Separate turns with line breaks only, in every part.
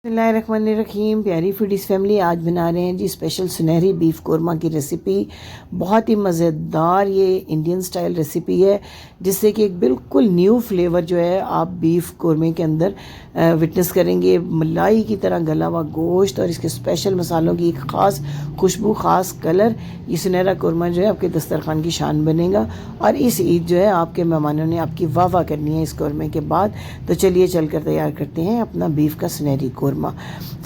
बिस्मिल्लाहिर्रहमानिर्रहीम। प्यारी foodies family, आज बना रहे हैं जी स्पेशल सुनहरी बीफ कोरमा की रेसिपी। बहुत ही मज़ेदार ये इंडियन स्टाइल रेसिपी है, जिससे कि एक बिल्कुल न्यू फ्लेवर जो है आप बीफ कोरमे के अंदर विटनेस करेंगे। मलाई की तरह गला हुआ गोश्त और इसके स्पेशल मसालों की एक ख़ास खुशबू, ख़ास कलर, ये सुनहरा कोरमा जो है आपके दस्तरखान की शान बनेगा। और इस ईद जो है आपके मेहमानों ने आपकी वाह वाह करनी है इस कोरमे के बाद। तो चलिए चलकर तैयार करते हैं अपना बीफ का सुनहरी कोरमा।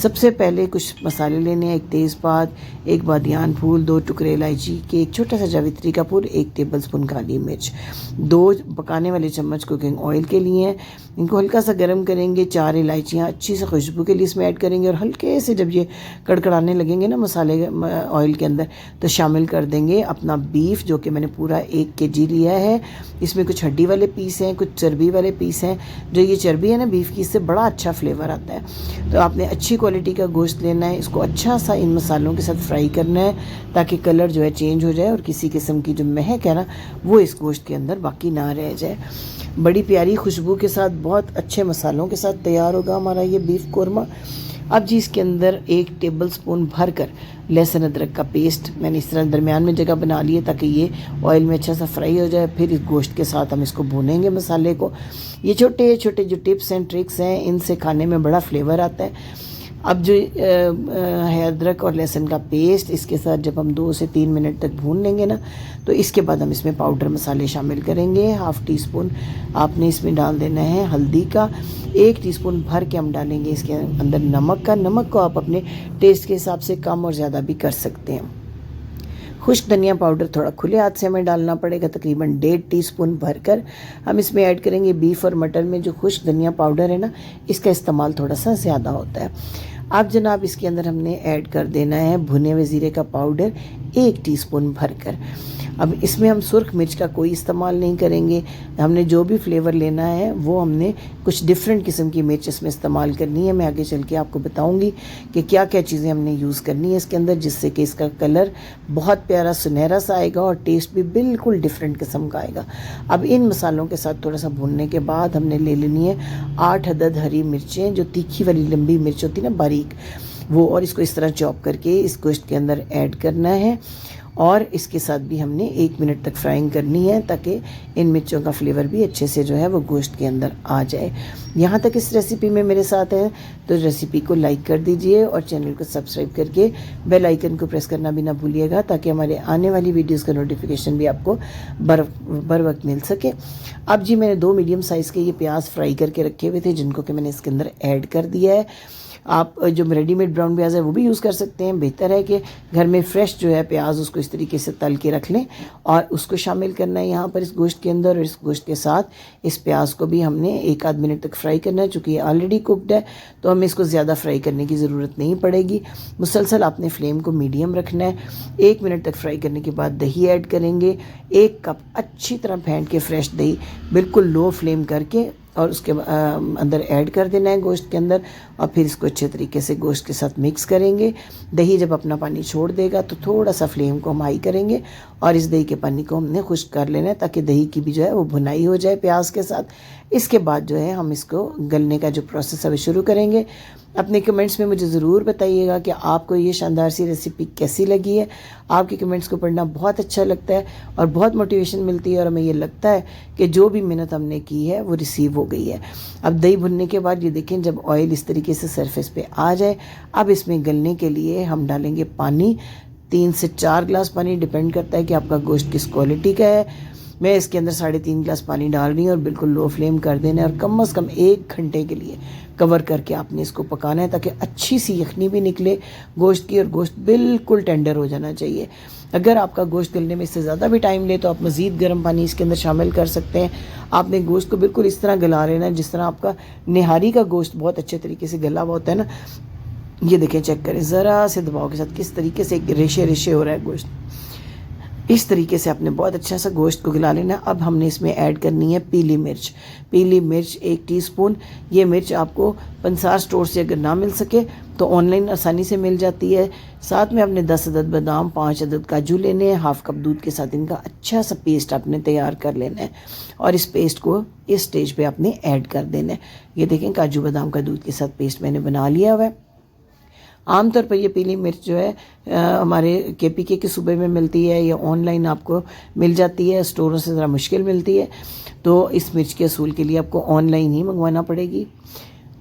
सबसे पहले कुछ मसाले लेने हैं। एक तेज़पात, एक बादियान फूल, 2 टुकड़े इलायची के, एक छोटा सा जावित्री का फूल, 1 टेबलस्पून काली मिर्च, 2 पकाने वाले चम्मच कुकिंग ऑयल के लिए हैं। इनको हल्का सा गर्म करेंगे। 4 इलायचियाँ अच्छी सी खुशबू के लिए इसमें ऐड करेंगे और हल्के से जब ये कड़कड़ाने लगेंगे ना मसाले ऑयल के अंदर, तो शामिल कर देंगे अपना बीफ, जो कि मैंने पूरा 1 kg लिया है। इसमें कुछ हड्डी वाले पीस हैं, कुछ चर्बी वाले पीस हैं। जो ये चर्बी है ना बीफ की, इससे बड़ा अच्छा फ्लेवर आता है। तो आपने अच्छी क्वालिटी का गोश्त लेना है। इसको अच्छा सा इन मसालों के साथ फ्राई करना है, ताकि कलर जो है चेंज हो जाए और किसी किस्म की जो महक है ना वो इस गोश्त के अंदर बाकी ना रह जाए। बड़ी प्यारी खुशबू के साथ, बहुत अच्छे मसालों के साथ तैयार होगा हमारा ये बीफ कोरमा। अब जी इसके अंदर 1 टेबलस्पून भरकर लहसुन अदरक का पेस्ट मैंने इस तरह दरमियान में जगह बना ली है, ताकि ये ऑयल में अच्छा सा फ्राई हो जाए। फिर इस गोश्त के साथ हम इसको भूनेंगे मसाले को। ये छोटे छोटे जो टिप्स एंड ट्रिक्स हैं, इनसे खाने में बड़ा फ्लेवर आता है। अब जो है अदरक और लहसुन का पेस्ट, इसके साथ जब हम 2 से 3 मिनट तक भून लेंगे ना, तो इसके बाद हम इसमें पाउडर मसाले शामिल करेंगे। 1/2 टीस्पून आपने इसमें डाल देना है हल्दी का। 1 टीस्पून भर के हम डालेंगे इसके अंदर नमक का। नमक को आप अपने टेस्ट के हिसाब से कम और ज़्यादा भी कर सकते हैं। खुश्क धनिया पाउडर थोड़ा खुले हाथ से हमें डालना पड़ेगा, तकरीबन 1.5 टीस्पून भरकर हम इसमें ऐड करेंगे। बीफ और मटन में जो खुश्क धनिया पाउडर है ना, इसका इस्तेमाल थोड़ा सा ज़्यादा होता है। अब जनाब इसके अंदर हमने ऐड कर देना है भुने हुए ज़ीरे का पाउडर 1 टीस्पून भरकर। अब इसमें हम सुर्ख मिर्च का कोई इस्तेमाल नहीं करेंगे। हमने जो भी फ्लेवर लेना है वो हमने कुछ डिफरेंट किस्म की मिर्च इसमें इस्तेमाल करनी है। मैं आगे चल के आपको बताऊंगी कि क्या क्या चीज़ें हमने यूज़ करनी है इसके अंदर, जिससे कि इसका कलर बहुत प्यारा सुनहरा सा आएगा और टेस्ट भी बिल्कुल डिफरेंट किस्म का आएगा। अब इन मसालों के साथ थोड़ा सा भूनने के बाद हमने ले लेनी है 8 अदद हरी मिर्चें, जो तीखी वाली लंबी मिर्च होती है ना बारीक, वो, और इसको इस तरह चॉप करके इस गोश्त के अंदर ऐड करना है। और इसके साथ भी हमने 1 मिनट तक फ्राइंग करनी है, ताकि इन मिर्चों का फ्लेवर भी अच्छे से जो है वो गोश्त के अंदर आ जाए। यहाँ तक इस रेसिपी में मेरे साथ है तो रेसिपी को लाइक कर दीजिए और चैनल को सब्सक्राइब करके बेल आइकन को प्रेस करना भी ना भूलिएगा, ताकि हमारे आने वाली वीडियोस का नोटिफिकेशन भी आपको बर वक्त मिल सके। अब जी मैंने 2 मीडियम साइज़ के ये प्याज फ्राई करके रखे हुए थे, जिनको कि मैंने इसके अंदर ऐड कर दिया है। आप जो रेडीमेड ब्राउन प्याज है वो भी यूज़ कर सकते हैं। बेहतर है कि घर में फ्रेश जो है प्याज, उसको इस तरीके से तल के रख लें और उसको शामिल करना है यहाँ पर इस गोश्त के अंदर। और इस गोश्त के साथ इस प्याज को भी हमने 1 आध मिनट तक फ्राई करना है। चूँकि ये ऑलरेडी कुकड है तो हमें इसको ज़्यादा फ्राई करने की ज़रूरत नहीं पड़ेगी। मुसलसल आपने फ्लेम को मीडियम रखना है। 1 मिनट तक फ्राई करने के बाद दही ऐड करेंगे। 1 कप अच्छी तरह फेंट के फ्रेश दही बिल्कुल लो फ्लेम करके और उसके अंदर ऐड कर देना है गोश्त के अंदर। और फिर इसको अच्छे तरीके से गोश्त के साथ मिक्स करेंगे। दही जब अपना पानी छोड़ देगा तो थोड़ा सा फ्लेम को हम हाई करेंगे और इस दही के पानी को हमने खुश्क कर लेना है, ताकि दही की भी जो है वो भुनाई हो जाए प्याज के साथ। इसके बाद जो है हम इसको गलने का जो प्रोसेस अभी शुरू करेंगे। अपने कमेंट्स में मुझे ज़रूर बताइएगा कि आपको ये शानदार सी रेसिपी कैसी लगी है। आपके कमेंट्स को पढ़ना बहुत अच्छा लगता है और बहुत मोटिवेशन मिलती है, और हमें ये लगता है कि जो भी मेहनत हमने की है वो रिसीव हो गई है। अब दही भुनने के बाद ये देखें, जब ऑयल इस तरीके से सरफेस पे आ जाए, अब इसमें गलने के लिए हम डालेंगे पानी। 3 से 4 गिलास पानी, डिपेंड करता है कि आपका गोश्त किस क्वालिटी का है। मैं इसके अंदर 3.5 गिलास पानी डाल रही हूँ और बिल्कुल लो फ्लेम कर देना है। और कम से कम 1 घंटे के लिए कवर करके आपने इसको पकाना है, ताकि अच्छी सी यखनी भी निकले गोश्त की और गोश्त बिल्कुल टेंडर हो जाना चाहिए। अगर आपका गोश्त गलने में इससे ज़्यादा भी टाइम ले तो आप मज़ीद गर्म पानी इसके अंदर शामिल कर सकते हैं। आपने गोश्त को बिल्कुल इस तरह गला लेना है जिस तरह आपका निहारी का गोश्त बहुत अच्छे तरीके से गला हुआ होता है ना। ये देखें, चेक करें ज़रा से दबाव के साथ किस तरीके से रेशे रेशे हो रहा है गोश्त। इस तरीके से आपने बहुत अच्छा सा गोश्त को गला लेना। अब हमने इसमें ऐड करनी है पीली मिर्च। पीली मिर्च 1 टीस्पून। ये मिर्च आपको पंसार स्टोर से अगर ना मिल सके तो ऑनलाइन आसानी से मिल जाती है। साथ में आपने 10 अदद बादाम, 5 अदद काजू लेने हैं। हाफ कप दूध के साथ इनका अच्छा सा पेस्ट आपने तैयार कर लेना है और इस पेस्ट को इस स्टेज पे आपने ऐड कर देना है। ये देखें काजू बादाम का दूध के साथ पेस्ट मैंने बना लिया हुआ है। आमतौर पर ये पीली मिर्च जो है हमारे KPK के सूबे में मिलती है या ऑनलाइन आपको मिल जाती है, स्टोरों से ज़रा मुश्किल मिलती है। तो इस मिर्च के असूल के लिए आपको ऑनलाइन ही मंगवाना पड़ेगी।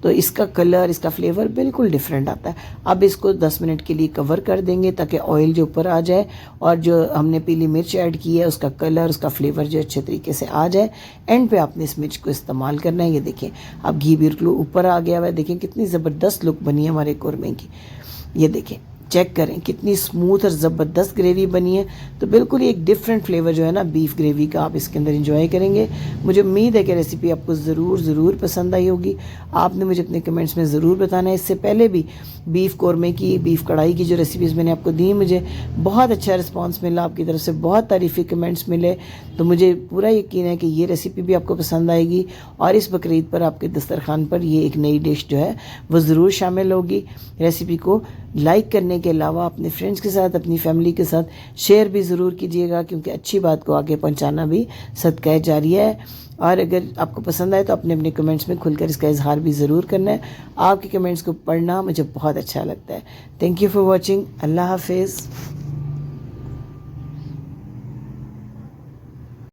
तो इसका कलर, इसका फ्लेवर बिल्कुल डिफरेंट आता है। अब इसको 10 मिनट के लिए कवर कर देंगे ताकि ऑयल जो ऊपर आ जाए और जो हमने पीली मिर्च ऐड की है उसका कलर, उसका फ्लेवर जो अच्छे तरीके से आ जाए। एंड पे आपने इस मिर्च को इस्तेमाल करना है। ये देखें अब घी बिल्कुल ऊपर आ गया हुआ है। देखें कितनी ज़बरदस्त लुक बनी है हमारे कोरमे की। ये देखें, चेक करें कितनी स्मूथ और ज़बरदस्त ग्रेवी बनी है। तो बिल्कुल एक डिफरेंट फ्लेवर जो है ना बीफ ग्रेवी का आप इसके अंदर एंजॉय करेंगे। मुझे उम्मीद है कि रेसिपी आपको ज़रूर पसंद आई होगी। आपने मुझे अपने कमेंट्स में ज़रूर बताना है। इससे पहले भी बीफ कोरमे की, बीफ कढ़ाई की जो रेसिपीज़ मैंने आपको दी, मुझे बहुत अच्छा रिस्पांस मिला, आपकी तरफ से बहुत तारीफ़ी कमेंट्स मिले। तो मुझे पूरा यकीन है कि ये रेसिपी भी आपको पसंद आएगी और इस बकरीद पर आपके दस्तरखान पर ये एक नई डिश जो है वो ज़रूर शामिल होगी। रेसिपी को लाइक करने के अलावा अपने फ्रेंड्स के साथ, अपनी फैमिली के साथ शेयर भी ज़रूर कीजिएगा, क्योंकि अच्छी बात को आगे पहुंचाना भी सदका जारिया है। और अगर आपको पसंद आए तो अपने अपने कमेंट्स में खुलकर इसका इजहार भी ज़रूर करना है। आपके कमेंट्स को पढ़ना मुझे बहुत अच्छा लगता है। Thank you for watching. Allah हाफिज़।